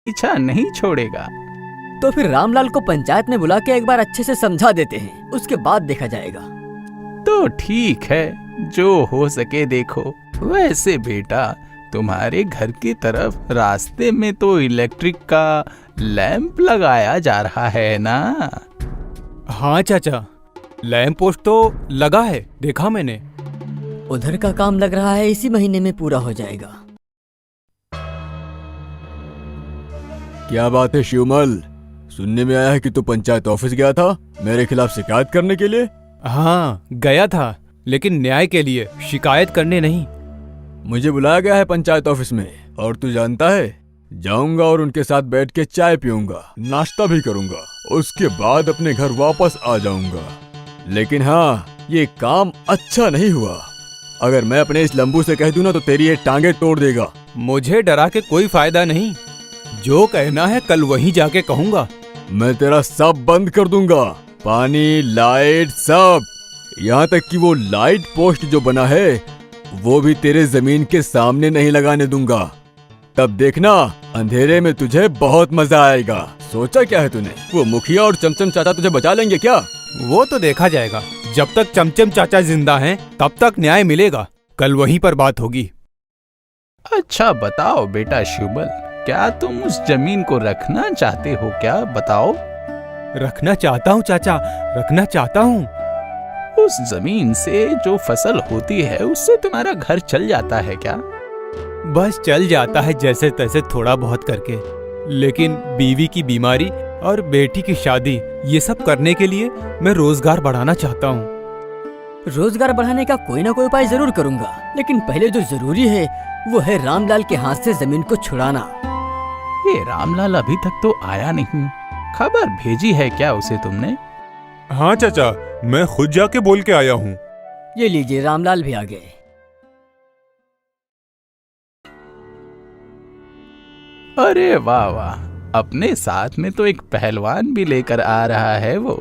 पीछा नहीं छोड़ेगा। तो फिर रामलाल को पंचायत में बुला के एक बार अच्छे से समझा देते हैं, उसके बाद देखा जाएगा। तो ठीक है, जो हो सके देखो। वैसे बेटा, तुम्हारे घर की तरफ रास्ते में तो इलेक्ट्रिक का लैंप लगाया जा रहा है ना? हाँ चाचा, लैंप पोस्ट तो लगा है, देखा मैंने। उधर का काम लग रहा है इसी महीने में पूरा हो जाएगा। क्या बात है शिवमल, सुनने में आया है कि तू पंचायत ऑफिस गया था मेरे खिलाफ शिकायत करने के लिए। हाँ गया था, लेकिन न्याय के लिए, शिकायत करने नहीं। मुझे बुलाया गया है पंचायत ऑफिस में, और तू जानता है, जाऊंगा और उनके साथ बैठ के चाय पीऊंगा, नाश्ता भी करूंगा, उसके बाद अपने घर वापस आ जाऊंगा। लेकिन हाँ, ये काम अच्छा नहीं हुआ। अगर मैं अपने इस लंबू से कह दूं ना तो तेरी ये टांगे तोड़ देगा। मुझे डरा के कोई फायदा नहीं, जो कहना है कल वहीं जाके कहूंगा। मैं तेरा सब बंद कर दूंगा, पानी, लाइट, सब। यहाँ तक कि वो लाइट पोस्ट जो बना है वो भी तेरे जमीन के सामने नहीं लगाने दूंगा। तब देखना, अंधेरे में तुझे बहुत मजा आएगा। सोचा क्या है तूने? वो मुखिया और चमचम चाचा तुझे बचा लेंगे क्या? वो तो देखा जाएगा। जब तक चमचम चाचा जिंदा हैं, तब तक न्याय मिलेगा। कल वहीं पर बात होगी। अच्छा बताओ बेटा शिवबल, क्या तुम उस जमीन को रखना चाहते हो क्या? बताओ। रखना चाहता हूँ चाचा, रखना चाहता हूँ। उस जमीन से जो फसल होती है उससे तुम्हारा घर चल जाता है क्या? बस चल जाता है जैसे तैसे, थोड़ा बहुत करके। लेकिन बीवी की बीमारी और बेटी की शादी, ये सब करने के लिए मैं रोजगार बढ़ाना चाहता हूँ। रोजगार बढ़ाने का कोई ना कोई उपाय जरूर करूंगा, लेकिन पहले जो जरूरी है वो है रामलाल के हाथ से जमीन को छुड़ाना। ये रामलाल अभी तक तो आया नहीं, खबर भेजी है क्या उसे तुमने? हाँ चाचा, मैं खुद जाके बोल के आया हूँ। ये लीजिए, रामलाल भी आ गए। अरे वाह वाह, अपने साथ में तो एक पहलवान भी लेकर आ रहा है वो।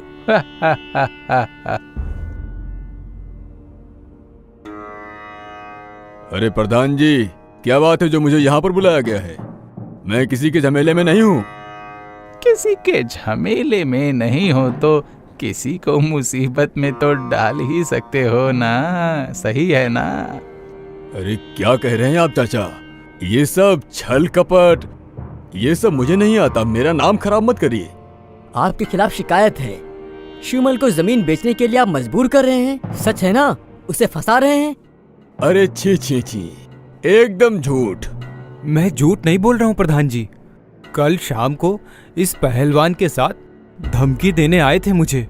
अरे प्रधान जी, क्या बात है जो मुझे यहाँ पर बुलाया गया है? मैं किसी के झमेले में नहीं हूँ। किसी के झमेले में नहीं हो तो किसी को मुसीबत में तो डाल ही सकते हो ना, सही है ना? अरे क्या कह रहे हैं आप चाचा? ये सब छल कपट, ये सब मुझे नहीं आता। मेरा नाम खराब मत करिए। आपके खिलाफ शिकायत है। शिवमल को जमीन बेचने के लिए आप मजबूर कर रहे हैं, सच है ना? उसे फंसा रहे हैं। अरे छी छी छी, एकदम झूठ। मैं झूठ नहीं बोल रहा हूँ प्रधान जी। कल शाम को इस पहलवान के साथ धमकी देने आए थे मुझे।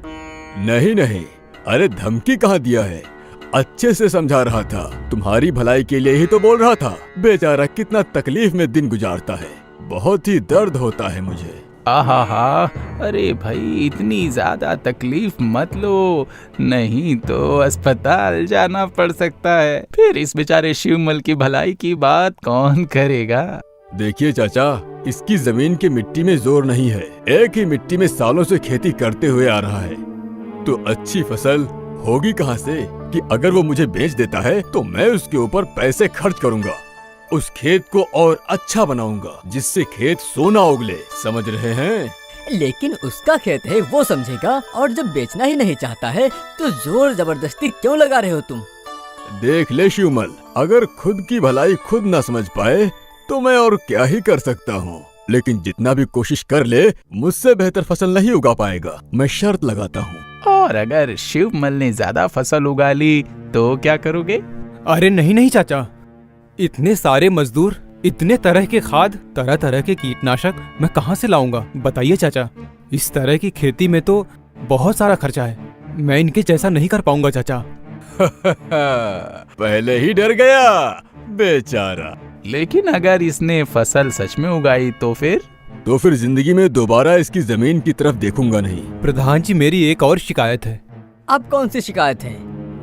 नहीं नहीं, अरे धमकी कहाँ दिया है, अच्छे से समझा रहा था। तुम्हारी भलाई के लिए ही तो बोल रहा था। बेचारा कितना तकलीफ में दिन गुजारता है, बहुत ही दर्द होता है मुझे। आहा हा, अरे भाई इतनी ज्यादा तकलीफ मत लो, नहीं तो अस्पताल जाना पड़ सकता है। फिर इस बेचारे शिवमल की भलाई की बात कौन करेगा? देखिए चाचा, इसकी जमीन की मिट्टी में जोर नहीं है। एक ही मिट्टी में सालों से खेती करते हुए आ रहा है, तो अच्छी फसल होगी कहाँ से कि अगर वो मुझे बेच देता है तो मैं उसके ऊपर पैसे खर्च करूंगा, उस खेत को और अच्छा बनाऊंगा जिससे खेत सोना उगले। समझ रहे हैं? लेकिन उसका खेत है, वो समझेगा। और जब बेचना ही नहीं चाहता है तो जोर जबरदस्ती क्यों लगा रहे हो तुम? देख ले शिवमल, अगर खुद की भलाई खुद ना समझ पाए तो मैं और क्या ही कर सकता हूँ। लेकिन जितना भी कोशिश कर ले, मुझसे बेहतर फसल नहीं उगा पाएगा, मैं शर्त लगाता हूँ। और अगर शिवमल ने ज्यादा फसल उगा ली तो क्या करोगे? अरे नहीं नहीं चाचा, इतने सारे मजदूर, इतने तरह के खाद, तरह तरह के कीटनाशक मैं कहाँ से लाऊंगा बताइए चाचा? इस तरह की खेती में तो बहुत सारा खर्चा है, मैं इनके जैसा नहीं कर पाऊंगा चाचा। पहले ही डर गया बेचारा। लेकिन अगर इसने फसल सच में उगाई तो फिर जिंदगी में दोबारा इसकी जमीन की तरफ देखूंगा नहीं। प्रधान जी, मेरी एक और शिकायत है। अब कौन सी शिकायत है?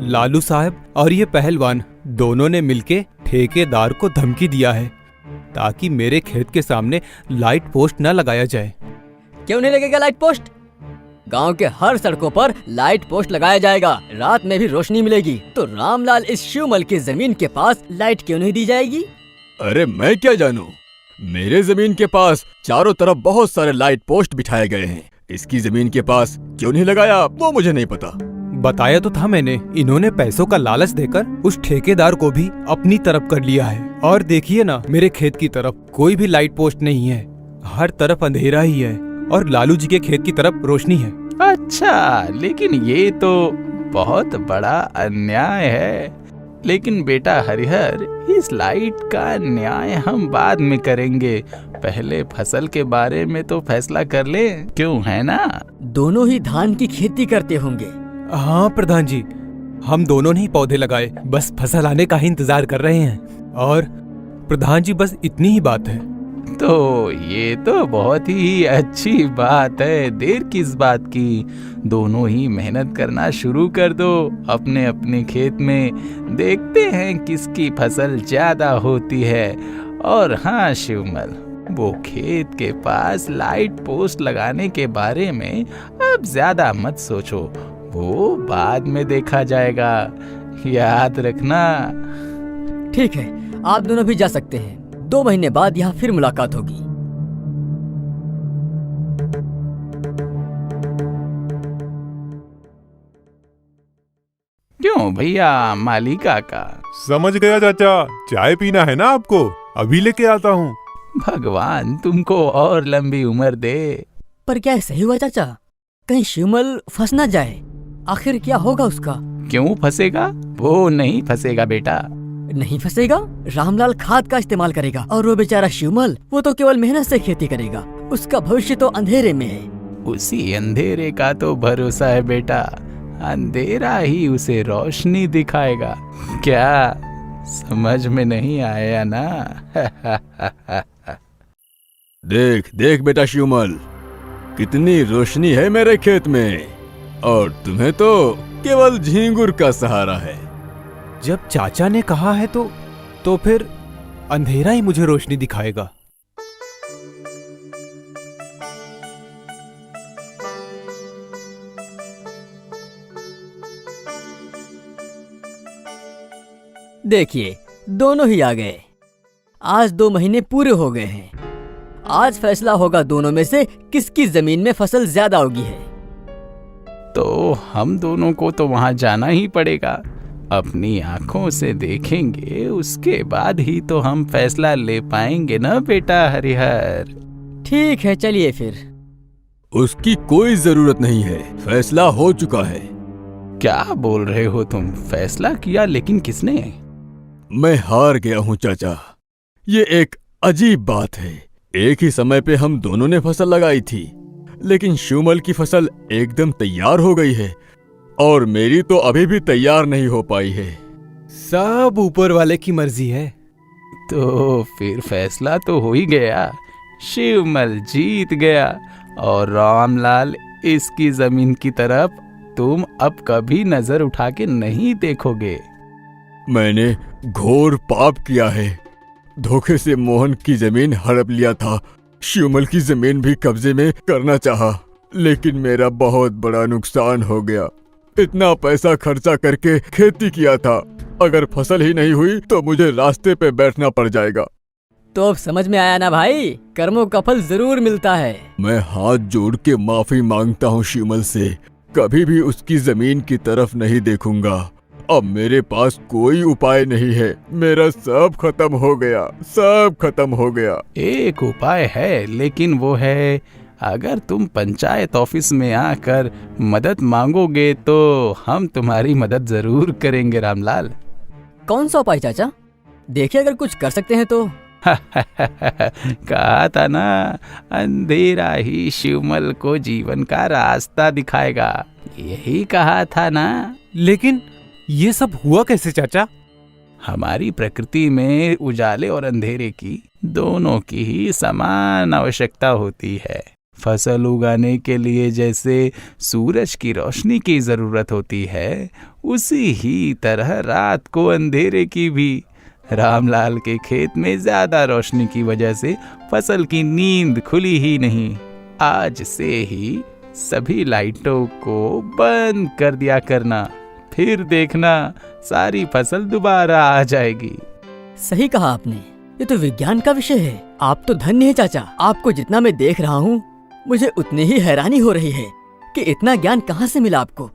लालू साहब और ये पहलवान दोनों ने मिलके ठेकेदार को धमकी दिया है ताकि मेरे खेत के सामने लाइट पोस्ट न लगाया जाए। क्यों नहीं लगेगा लाइट पोस्ट? गांव के हर सड़कों पर लाइट पोस्ट लगाया जाएगा, रात में भी रोशनी मिलेगी। तो रामलाल इस शिवमल की जमीन के पास लाइट क्यों नहीं दी जाएगी? अरे मैं क्या जानूं, मेरे जमीन के पास चारों तरफ बहुत सारे लाइट पोस्ट बिठाए गए हैं। इसकी जमीन के पास क्यों नहीं लगाया वो मुझे नहीं पता। बताया तो था मैंने, इन्होंने पैसों का लालच देकर उस ठेकेदार को भी अपनी तरफ कर लिया है। और देखिए ना, मेरे खेत की तरफ कोई भी लाइट पोस्ट नहीं है, हर तरफ अंधेरा ही है और लालू जी के खेत की तरफ रोशनी है। अच्छा, लेकिन ये तो बहुत बड़ा अन्याय है। लेकिन बेटा हरिहर, इस लाइट का न्याय हम बाद में करेंगे, पहले फसल के बारे में तो फैसला कर ले, क्यों है ना? दोनों ही धान की खेती करते होंगे। हाँ प्रधान जी, हम दोनों ने ही पौधे लगाए, बस फसल आने का ही इंतजार कर रहे हैं। और प्रधान जी, बस इतनी ही बात है। तो ये तो बहुत ही अच्छी बात है, देर किस बात की। दोनों ही मेहनत करना शुरू कर दो अपने अपने खेत में, देखते हैं किसकी फसल ज्यादा होती है। और हाँ शिवमल, वो खेत के पास लाइट पोस्ट लगाने के बारे में अब ज्यादा मत सोचो, वो बाद में देखा जाएगा, याद रखना। ठीक है, आप दोनों भी जा सकते हैं। 2 महीने बाद यहाँ फिर मुलाकात होगी। क्यों भैया मालिका का? समझ गया चाचा, चाय पीना है ना आपको? अभी लेके आता हूँ। भगवान तुमको और लंबी उम्र दे। पर क्या सही हुआ चाचा? कहीं शिवमल फंस ना जाए, आखिर क्या होगा उसका? क्यों फंसेगा? वो नहीं फंसेगा बेटा। नहीं फंसेगा? रामलाल खाद का इस्तेमाल करेगा और वो बेचारा शिवमल, वो तो केवल मेहनत से खेती करेगा, उसका भविष्य तो अंधेरे में है। उसी अंधेरे का तो भरोसा है बेटा, अंधेरा ही उसे रोशनी दिखाएगा। क्या समझ में नहीं आया ना? देख देख बेटा शिवमल, कितनी रोशनी है मेरे खेत में, और तुम्हें तो केवल झींगुर का सहारा है। जब चाचा ने कहा है तो फिर अंधेरा ही मुझे रोशनी दिखाएगा। देखिए, दोनों ही आ गए। आज 2 महीने पूरे हो गए हैं। आज फैसला होगा दोनों में से किसकी जमीन में फसल ज्यादा उगी है। तो हम दोनों को तो वहां जाना ही पड़ेगा, अपनी आंखों से देखेंगे, उसके बाद ही तो हम फैसला ले पाएंगे ना बेटा हरिहर। ठीक है, चलिए फिर। उसकी कोई जरूरत नहीं है, फैसला हो चुका है। क्या बोल रहे हो तुम? फैसला किया? लेकिन किसने? मैं हार गया हूँ चाचा। ये एक अजीब बात है, एक ही समय पे हम दोनों ने फसल लगाई थी, लेकिन शिवमल की फसल एकदम तैयार हो गई है और मेरी तो अभी भी तैयार नहीं हो पाई है। सब ऊपर वाले की मर्जी है। तो फिर फैसला तो हो ही गया, शिवमल जीत गया और रामलाल, इसकी जमीन की तरफ तुम अब कभी नजर उठा के नहीं देखोगे। मैंने घोर पाप किया है, धोखे से मोहन की जमीन हड़प लिया था, शिवमल की जमीन भी कब्जे में करना चाहा, लेकिन मेरा बहुत बड़ा नुकसान हो गया। इतना पैसा खर्चा करके खेती किया था, अगर फसल ही नहीं हुई तो मुझे रास्ते पे बैठना पड़ जाएगा। तो अब समझ में आया ना भाई, कर्मों का फल जरूर मिलता है। मैं हाथ जोड़ के माफी मांगता हूँ शिवमल से, कभी भी उसकी जमीन की तरफ नहीं देखूंगा। अब मेरे पास कोई उपाय नहीं है, मेरा सब खत्म हो गया, सब खत्म हो गया। एक उपाय है, लेकिन वो है अगर तुम पंचायत ऑफिस में आकर मदद मांगोगे तो हम तुम्हारी मदद जरूर करेंगे रामलाल। कौन सा उपाय चाचा? देखिए, अगर कुछ कर सकते हैं तो। कहा था ना, अंधेरा ही शिवमल को जीवन का रास्ता दिखाएगा, यही कहा था ना। लेकिन ये सब हुआ कैसे चाचा? हमारी प्रकृति में उजाले और अंधेरे की दोनों की ही समान आवश्यकता होती है। फसल उगाने के लिए जैसे सूरज की रोशनी की जरूरत होती है, उसी ही तरह रात को अंधेरे की भी। रामलाल के खेत में ज्यादा रोशनी की वजह से फसल की नींद खुली ही नहीं। आज से ही सभी लाइटों को बंद कर दिया करना, फिर देखना सारी फसल दोबारा आ जाएगी। सही कहा आपने। ये तो विज्ञान का विषय है। आप तो धन्य हैं चाचा। आपको जितना मैं देख रहा हूँ मुझे उतनी ही हैरानी हो रही है कि इतना ज्ञान कहाँ से मिला आपको।